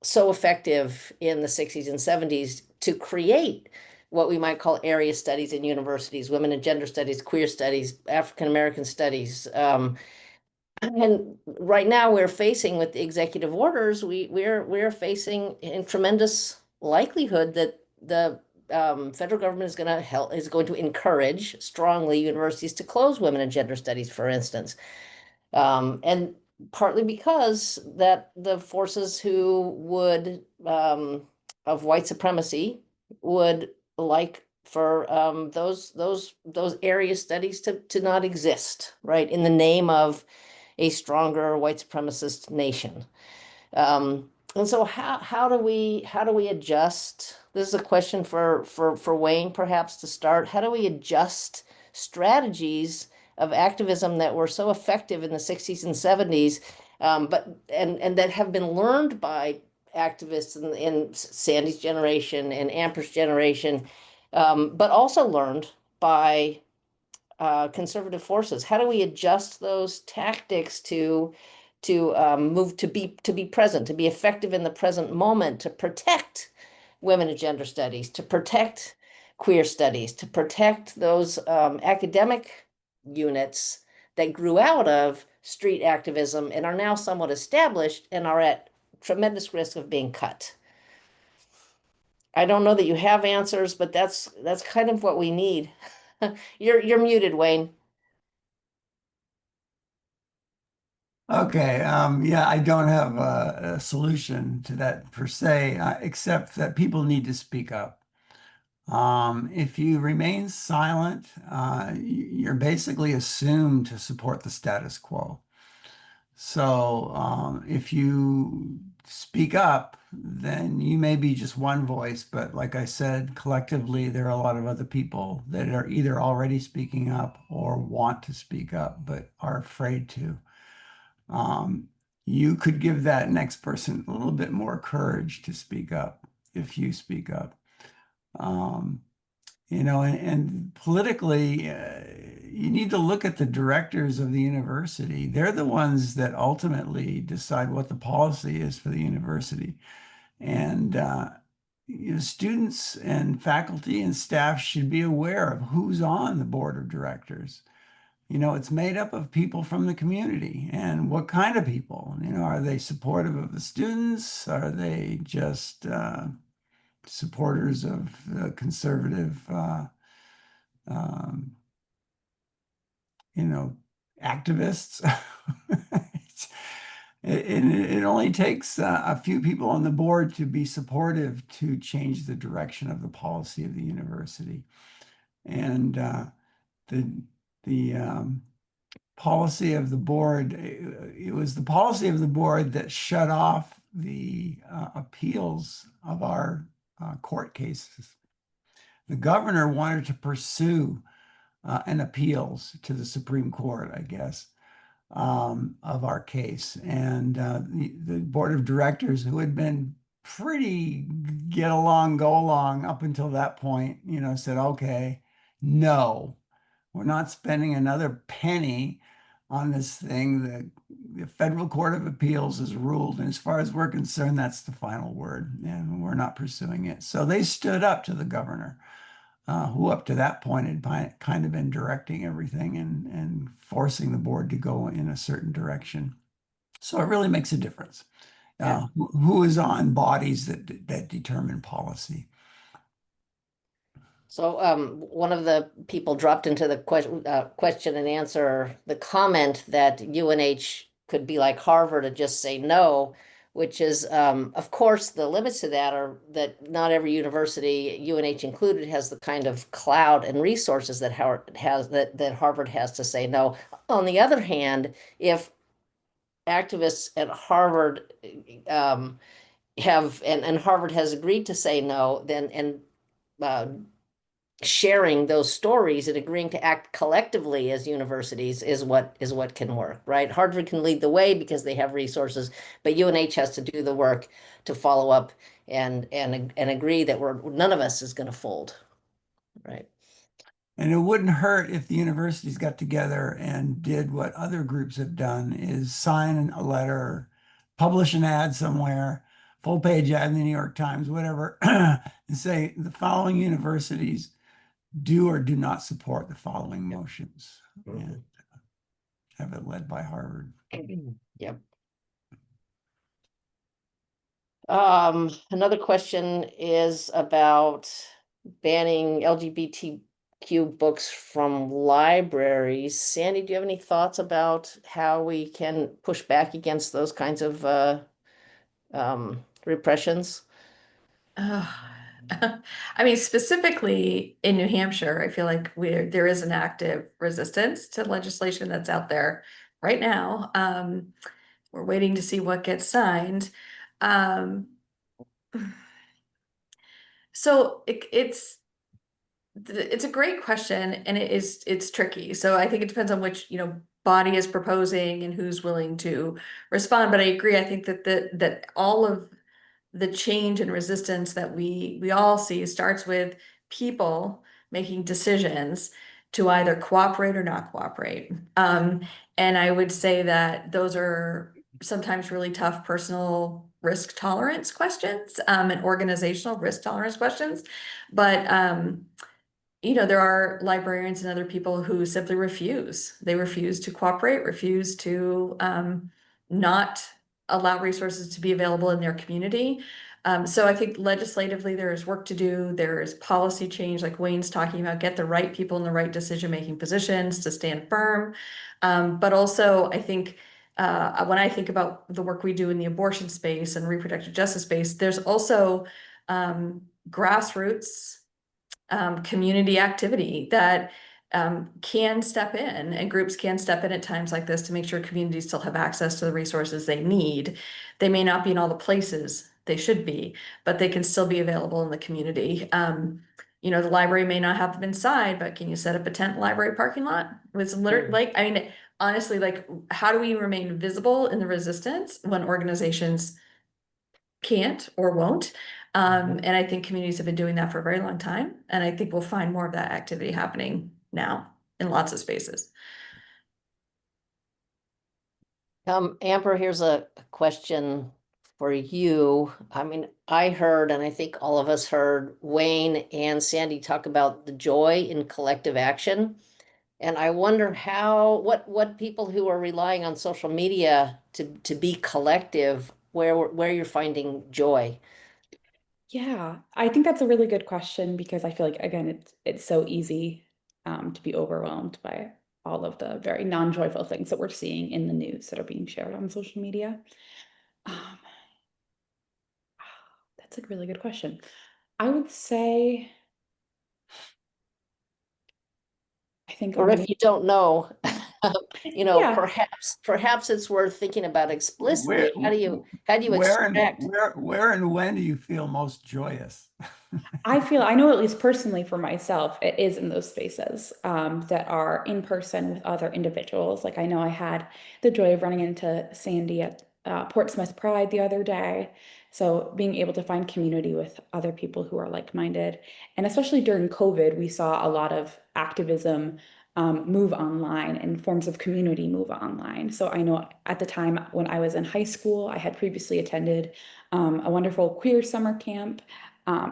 so effective in the 60s and 70s to create what we might call area studies in universities, women and gender studies, queer studies, African American studies. And right now we're facing with the executive orders, we're facing in tremendous likelihood that the federal government is going to encourage strongly universities to close women and gender studies, for instance. And partly because that the forces who would of white supremacy would like for those area studies to not exist, right, in the name of a stronger white supremacist nation. And so how do we adjust? This is a question for Wayne, perhaps, to start. How do we adjust strategies of activism that were so effective in the 60s and 70s, but that have been learned by activists in Sandy's generation and Amber's generation, but also learned by conservative forces? How do we adjust those tactics to move to be present, to be effective in the present moment, to protect women and gender studies, to protect queer studies, to protect those academic units that grew out of street activism and are now somewhat established and are at tremendous risk of being cut? I don't know that you have answers, but that's kind of what we need. You're muted, Wayne. Okay, yeah, I don't have a solution to that per se, except that people need to speak up. If you remain silent, you're basically assumed to support the status quo. So if you speak up, then you may be just one voice. But like I said, collectively, there are a lot of other people that are either already speaking up or want to speak up, but are afraid to. You could give that next person a little bit more courage to speak up if you speak up. Um, and politically, you need to look at the directors of the university. They're the ones that ultimately decide what the policy is for the university. And students and faculty and staff should be aware of who's on the board of directors. It's made up of people from the community, and what kind of people? Are they supportive of the students? Are they just supporters of conservative, um, activists? It only takes a few people on the board to be supportive to change the direction of the policy of the university. And the policy of the board, it was the policy of the board that shut off the appeals of our court cases. The governor wanted to pursue an appeals to the Supreme Court, I guess, of our case. And the board of directors, who had been pretty get along, go along up until that point, said, okay, no, we're not spending another penny on this thing. The Federal Court of Appeals has ruled, and as far as we're concerned, that's the final word, and we're not pursuing it. So they stood up to the governor, who up to that point had kind of been directing everything and forcing the board to go in a certain direction. So it really makes a difference. Yeah. Who is on bodies that determine policy. So one of the people dropped into the question and answer the comment that UNH could be like Harvard and just say no, which is, of course, the limits to that are that not every university, UNH included, has the kind of clout and resources that Howard has, that Harvard has to say no. On the other hand, if activists at Harvard and Harvard has agreed to say no, then sharing those stories and agreeing to act collectively as universities is what can work, right? Harvard can lead the way because they have resources, but UNH has to do the work to follow up and agree that none of us is going to fold, right? And it wouldn't hurt if the universities got together and did what other groups have done, is sign a letter, publish an ad somewhere, full page ad in the New York Times, whatever, and say the following universities do or do not support the following motions, and have it led by Harvard. Yep. Another question is about banning LGBTQ books from libraries. Sandy, do you have any thoughts about how we can push back against those kinds of repressions? I mean, specifically in New Hampshire, I feel like there is an active resistance to legislation that's out there right now. We're waiting to see what gets signed. So it's a great question, and it's tricky. So I think it depends on which, body is proposing and who's willing to respond. But I agree. I think that all of the change and resistance that we all see starts with people making decisions to either cooperate or not cooperate. And I would say that those are sometimes really tough personal risk tolerance questions, and organizational risk tolerance questions. But there are librarians and other people who simply refuse. They refuse to cooperate, refuse to not allow resources to be available in their community. So I think legislatively there is work to do. There is policy change, like Wayne's talking about, get the right people in the right decision-making positions to stand firm. But also I think when I think about the work we do in the abortion space and reproductive justice space, there's also grassroots community activity that can step in, and groups can step in at times like this to make sure communities still have access to the resources they need. They may not be in all the places they should be, but they can still be available in the community. The library may not have them inside, but can you set up a tent library parking lot? With literally, I mean, honestly, how do we remain visible in the resistance when organizations can't or won't? And I think communities have been doing that for a very long time. And I think we'll find more of that activity happening now in lots of spaces. Amber, here's a question for you. I mean, I heard, and I think all of us heard Wayne and Sandy talk about the joy in collective action. And I wonder what people who are relying on social media to be collective, where you're finding joy. Yeah, I think that's a really good question because I feel like, again, it's so easy to be overwhelmed by all of the very non-joyful things that we're seeing in the news that are being shared on social media. Um, that's a really good question. I would say, I think Or if you don't know, yeah, perhaps it's worth thinking about explicitly. Where, How do you extract? where and when do you feel most joyous? I know at least personally for myself, it is in those spaces that are in person with other individuals. Like I know I had the joy of running into Sandy at Portsmouth Pride the other day. So being able to find community with other people who are like-minded. And especially during COVID, we saw a lot of activism move online and forms of community move online. So I know at the time when I was in high school, I had previously attended a wonderful queer summer camp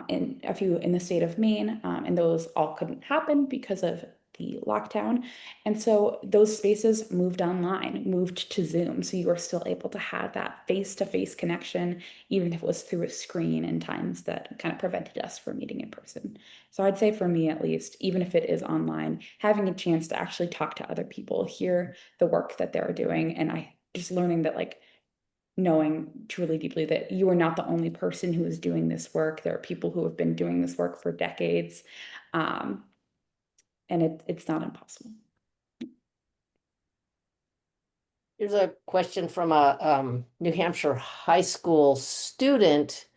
in a few in the state of Maine, and those all couldn't happen because of the lockdown. And so those spaces moved online, moved to Zoom. So you were still able to have that face-to-face connection, even if it was through a screen in times that kind of prevented us from meeting in person. So I'd say for me, at least, even if it is online, having a chance to actually talk to other people, hear the work that they're doing, and I just learning that knowing truly deeply that you are not the only person who is doing this work. There are people who have been doing this work for decades, and it's not impossible. Here's a question from a New Hampshire high school student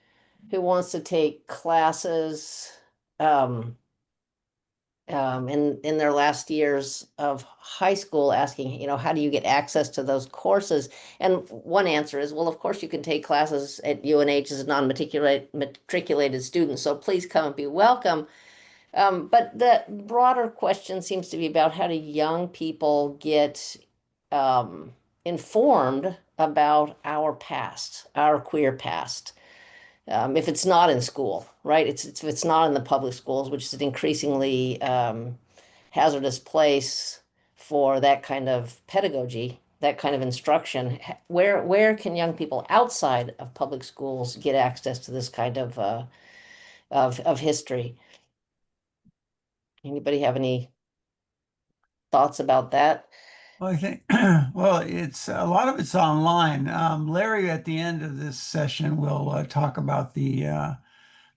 who wants to take classes in their last years of high school, asking, how do you get access to those courses? And one answer is, well, of course you can take classes at UNH as a non-matriculated student, so please come and be welcome. But the broader question seems to be about how do young people get informed about our past, our queer past. If it's not in school, right? If it's not in the public schools, which is an increasingly hazardous place for that kind of pedagogy, that kind of instruction. Where can young people outside of public schools get access to this kind of history? Anybody have any thoughts about that? Well, I think, well, it's a lot of it's online. Larry, at the end of this session, will talk about the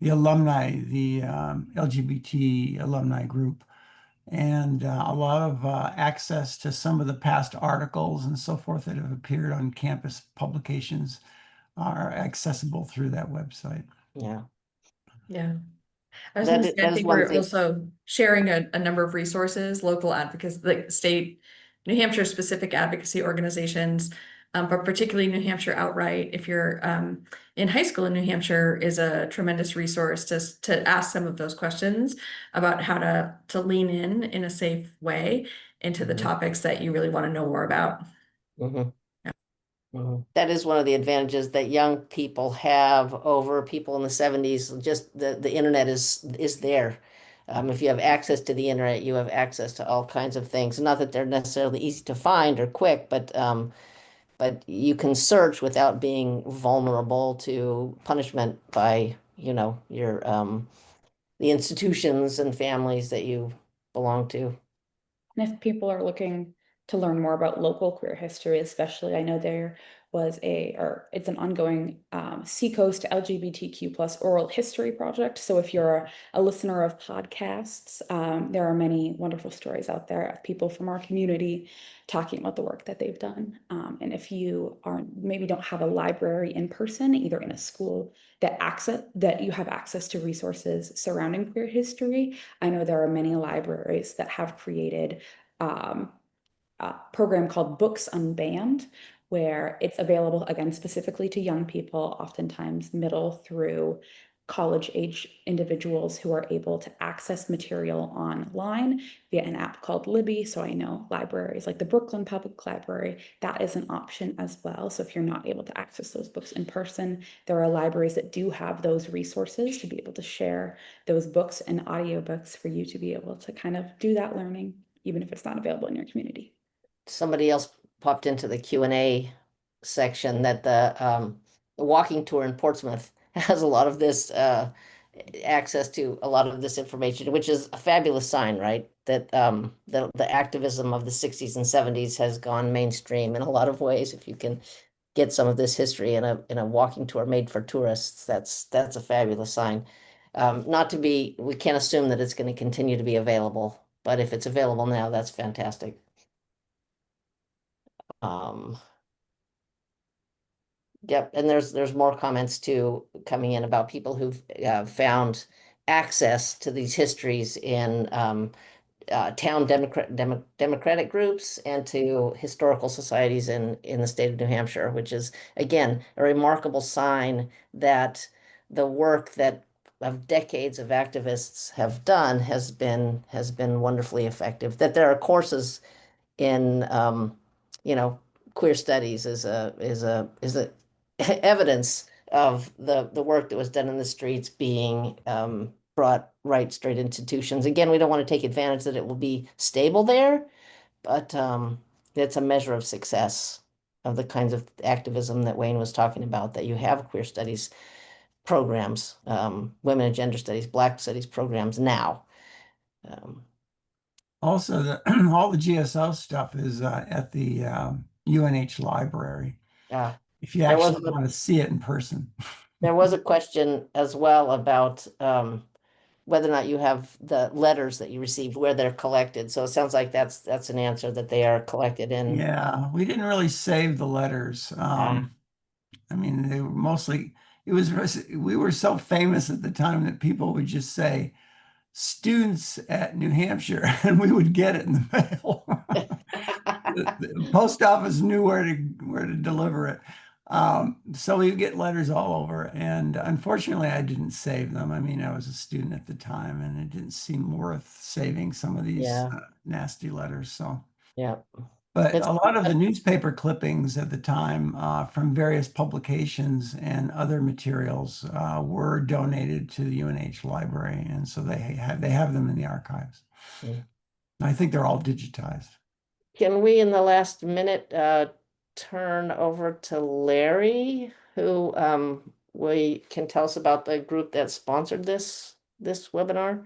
alumni, the LGBT alumni group, and a lot of access to some of the past articles and so forth that have appeared on campus publications are accessible through that website. Yeah. Yeah. I was going to say, I That is think one we're thing. also sharing a number of resources, local advocates, like state, New Hampshire specific advocacy organizations, but particularly New Hampshire Outright. If you're in high school in New Hampshire, is a tremendous resource to ask some of those questions about how to lean in a safe way into the topics that you really want to know more about. Mhm. That is one of the advantages that young people have over people in the 70's. Just the internet is there. If you have access to the internet, you have access to all kinds of things. Not that they're necessarily easy to find or quick, but you can search without being vulnerable to punishment by, your the institutions and families that you belong to. And if people are looking to learn more about local queer history, especially, I know there it's an ongoing Seacoast LGBTQ plus oral history project. So if you're a listener of podcasts, there are many wonderful stories out there of people from our community talking about the work that they've done. And if you maybe don't have a library in person, either in a school that you have access to resources surrounding queer history, I know there are many libraries that have created a program called Books Unbanned, where it's available again specifically to young people, oftentimes middle through college age individuals who are able to access material online via an app called Libby. So I know libraries like the Brooklyn Public Library, that is an option as well. So if you're not able to access those books in person, there are libraries that do have those resources to be able to share those books and audiobooks for you to be able to kind of do that learning, even if it's not available in your community. Somebody else popped into the Q&A section that the walking tour in Portsmouth has a lot of this access to a lot of this information, which is a fabulous sign, right? That the activism of the 60s and 70s has gone mainstream in a lot of ways. If you can get some of this history in a walking tour made for tourists, that's a fabulous sign. We can't assume that it's going to continue to be available, but if it's available now, that's fantastic. Yep, and there's more comments too coming in about people who've found access to these histories in town democratic groups and to historical societies in the state of New Hampshire, which is again a remarkable sign that the work that of decades of activists have done has been wonderfully effective. That there are courses in queer studies is a evidence of the work that was done in the streets being brought right straight institutions. Again, we don't want to take advantage that it will be stable there, but it's a measure of success of the kinds of activism that Wayne was talking about, that you have queer studies programs, women and gender studies, Black studies programs now. Also, all the GSO stuff is at the UNH library, if you There was actually want to see it in person. There was a question as well about whether or not you have the letters that you received, where they're collected. So it sounds like that's an answer, that they are collected in. Yeah, we didn't really save the letters. I mean, they were mostly, we were so famous at the time that people would just say, students at New Hampshire, and we would get it in the mail. The post office knew where to deliver it. So we would get letters all over, and unfortunately I didn't save them. I mean, I was a student at the time and it didn't seem worth saving some of these nasty letters. So yeah. But a lot of the newspaper clippings at the time from various publications and other materials were donated to the UNH library, and so they have them in the archives. I think they're all digitized. Can we, in the last minute, turn over to Larry, who can tell us about the group that sponsored this webinar?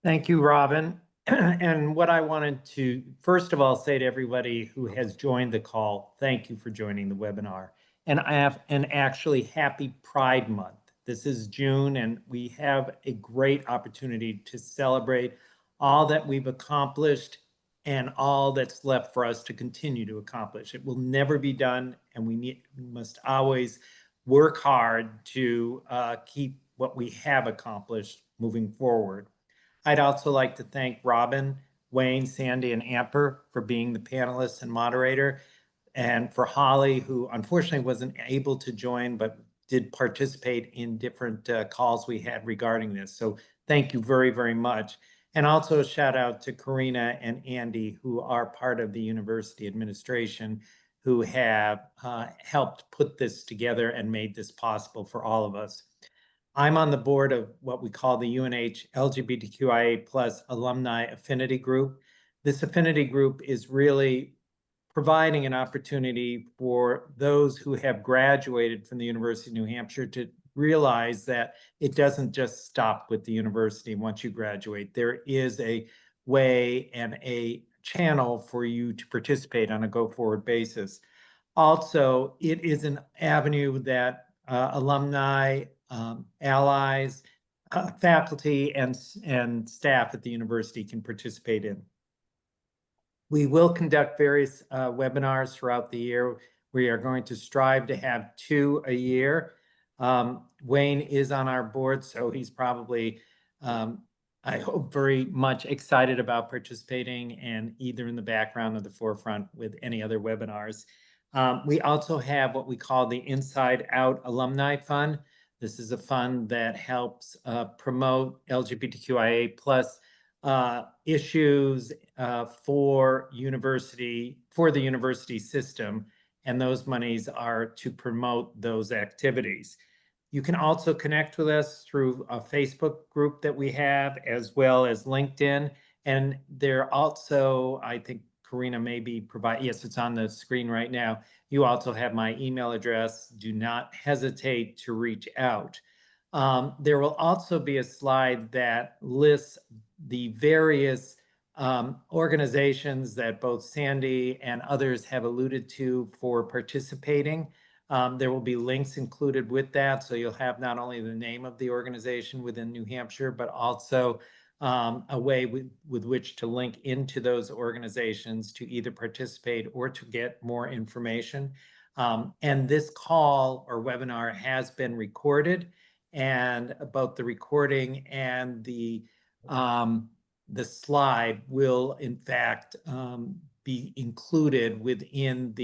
Thank you, Robin. And what I wanted to, first of all, say to everybody who has joined the call, thank you for joining the webinar. And actually happy Pride Month. This is June, and we have a great opportunity to celebrate all that we've accomplished and all that's left for us to continue to accomplish. It will never be done, and we must always work hard to keep what we have accomplished moving forward. I'd also like to thank Robin, Wayne, Sandy, and Amper for being the panelist and moderator, and for Holly, who unfortunately wasn't able to join, but did participate in different calls we had regarding this. So thank you very, very much. And also a shout out to Karina and Andy, who are part of the university administration, who have helped put this together and made this possible for all of us. I'm on the board of what we call the UNH LGBTQIA+ Alumni Affinity Group. This affinity group is really providing an opportunity for those who have graduated from the University of New Hampshire to realize that it doesn't just stop with the university once you graduate. There is a way and a channel for you to participate on a go-forward basis. Also, it is an avenue that alumni, allies, faculty, and staff at the university can participate in. We will conduct various webinars throughout the year. We are going to strive to have 2 a year. Wayne is on our board, so he's probably, I hope, very much excited about participating and either in the background or the forefront with any other webinars. We also have what we call the Inside Out Alumni Fund. This is a fund that helps promote LGBTQIA+ issues for the university system, and those monies are to promote those activities. You can also connect with us through a Facebook group that we have, as well as LinkedIn. And there also, I think Karina maybe yes, it's on the screen right now. You also have my email address. Do not hesitate to reach out. There will also be a slide that lists the various organizations that both Sandy and others have alluded to for participating. There will be links included with that, so you'll have not only the name of the organization within New Hampshire, but also a way with which to link into those organizations to either participate or to get more information. And this call or webinar has been recorded, and both the recording and the slide will in fact be included within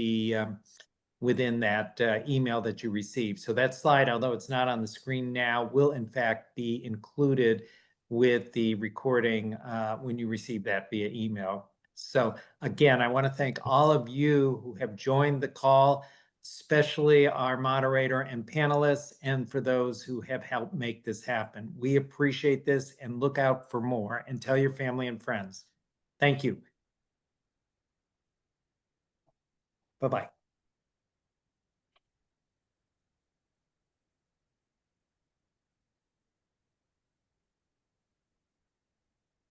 that email that you received. So that slide, although it's not on the screen now, will in fact be included with the recording when you receive that via email. So again, I want to thank all of you who have joined the call, especially our moderator and panelists, and for those who have helped make this happen. We appreciate this and look out for more, and tell your family and friends. Thank you. Bye-bye.